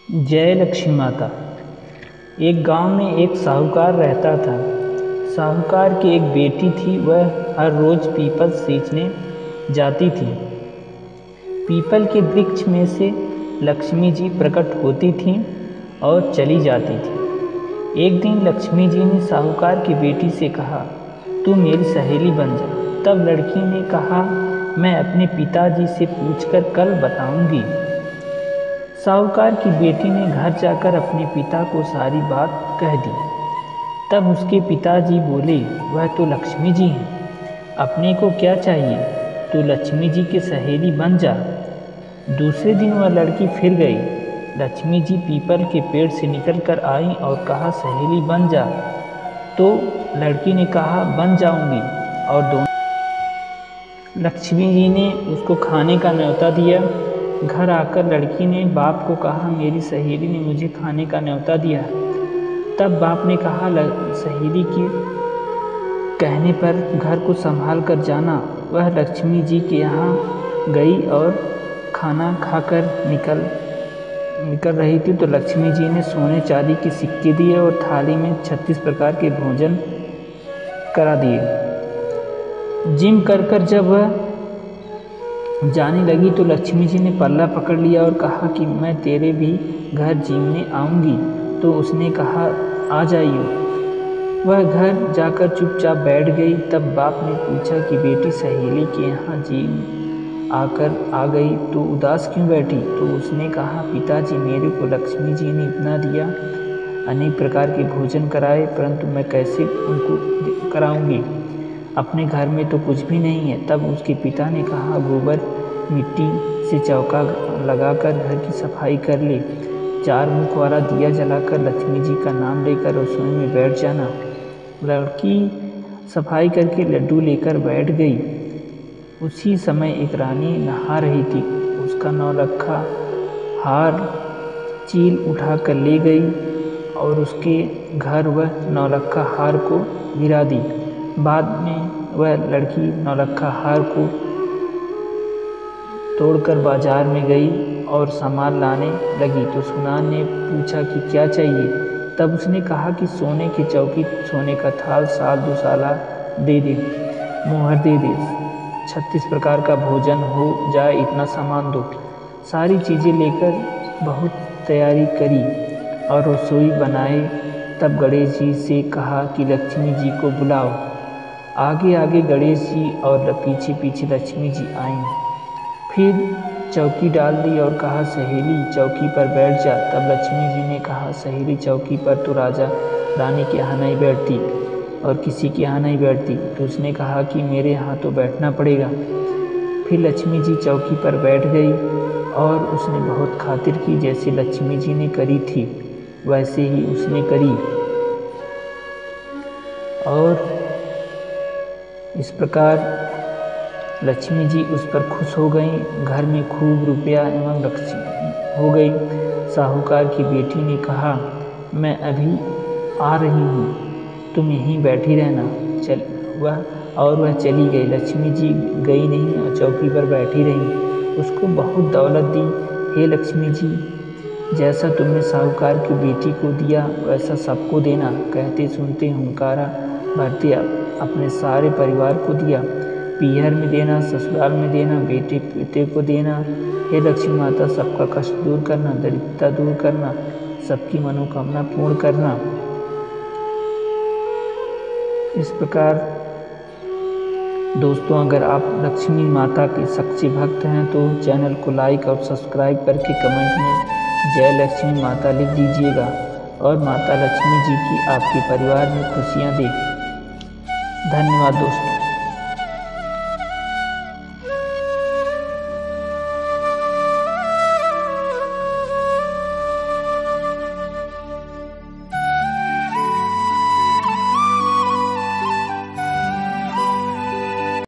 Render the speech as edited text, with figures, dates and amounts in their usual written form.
जय लक्ष्मी माता। एक गांव में एक साहूकार रहता था। साहूकार की एक बेटी थी। वह हर रोज पीपल सींचने जाती थी। पीपल के वृक्ष में से लक्ष्मी जी प्रकट होती थीं और चली जाती थी। एक दिन लक्ष्मी जी ने साहूकार की बेटी से कहा, तू मेरी सहेली बन जा। तब लड़की ने कहा, मैं अपने पिताजी से पूछकर कल बताऊंगी। साहूकार की बेटी ने घर जाकर अपने पिता को सारी बात कह दी। तब उसके पिताजी बोले, वह तो लक्ष्मी जी हैं, अपने को क्या चाहिए, तू लक्ष्मी जी की सहेली बन जा। दूसरे दिन वह लड़की फिर गई। लक्ष्मी जी पीपल के पेड़ से निकल कर आई और कहा, सहेली बन जा। तो लड़की ने कहा, बन जाऊंगी। और दोनों लक्ष्मी जी ने उसको खाने का न्योता दिया। घर आकर लड़की ने बाप को कहा, मेरी सहेली ने मुझे खाने का न्योता दिया। तब बाप ने कहा, सहेली के कहने पर घर को संभाल कर जाना। वह लक्ष्मी जी के यहाँ गई और खाना खाकर निकल रही थी तो लक्ष्मी जी ने सोने चांदी के सिक्के दिए और थाली में 36 प्रकार के भोजन करा दिए। जिम कर जब वह जाने लगी तो लक्ष्मी जी ने पल्ला पकड़ लिया और कहा कि मैं तेरे भी घर जीमने आऊँगी। तो उसने कहा, आ जाइए। वह घर जाकर चुपचाप बैठ गई। तब बाप ने पूछा कि बेटी सहेली के यहाँ जीम आ गई तो उदास क्यों बैठी। तो उसने कहा, पिताजी मेरे को लक्ष्मी जी ने इतना दिया, अनेक प्रकार के भोजन कराए, परंतु मैं कैसे उनको कराऊंगी, अपने घर में तो कुछ भी नहीं है। तब उसके पिता ने कहा, गोबर मिट्टी से चौका लगाकर घर की सफाई कर ले, 4 मुख वाला दिया जलाकर लक्ष्मी जी का नाम लेकर रसोई में बैठ जाना। लड़की सफाई करके लड्डू लेकर बैठ गई। उसी समय एक रानी नहा रही थी। उसका नौलखा हार चील उठाकर ले गई और उसके घर वह नौलखा हार को गिरा दी। बाद में वह लड़की नौलखा हार को तोड़कर बाजार में गई और सामान लाने लगी तो सुनार ने पूछा कि क्या चाहिए। तब उसने कहा कि सोने की चौकी, सोने का थाल, साल दुसाला दे दे, मोहर दे दे, 36 प्रकार का भोजन हो जाए, इतना सामान दो। सारी चीज़ें लेकर बहुत तैयारी करी और रसोई बनाए। तब गणेश जी से कहा कि लक्ष्मी जी को बुलाओ। आगे आगे गणेश जी और पीछे पीछे लक्ष्मी जी आईं। फिर चौकी डाल दी और कहा, सहेली चौकी पर बैठ जा। तब लक्ष्मी जी ने कहा, सहेली चौकी पर तो राजा रानी के यहाँ नहीं बैठती और किसी के यहाँ नहीं बैठती। तो उसने कहा कि मेरे यहाँ तो बैठना पड़ेगा। फिर लक्ष्मी जी चौकी पर बैठ गई और उसने बहुत खातिर की। जैसे लक्ष्मी जी ने करी थी वैसे ही उसने करी और इस प्रकार लक्ष्मी जी उस पर खुश हो गईं। घर में खूब रुपया एवं लक्ष्मी हो गई। साहूकार की बेटी ने कहा, मैं अभी आ रही हूँ, तुम यहीं बैठी रहना। वह चली गई। लक्ष्मी जी गई नहीं और चौकी पर बैठी रही। उसको बहुत दौलत दी। हे लक्ष्मी जी, जैसा तुमने साहूकार की बेटी को दिया वैसा सबको देना। कहते सुनते हुंकारा भरते अपने सारे परिवार को दिया। पीहर में देना, ससुराल में देना, बेटे पोते को देना। हे लक्ष्मी माता, सबका कष्ट दूर करना, दरिद्रता दूर करना, सबकी मनोकामना पूर्ण करना। इस प्रकार दोस्तों, अगर आप लक्ष्मी माता के सच्चे भक्त हैं तो चैनल को लाइक और सब्सक्राइब करके कमेंट में जय लक्ष्मी माता लिख दीजिएगा और माता लक्ष्मी जी की आपके परिवार में खुशियाँ दे। धन्यवाद दोस्तों।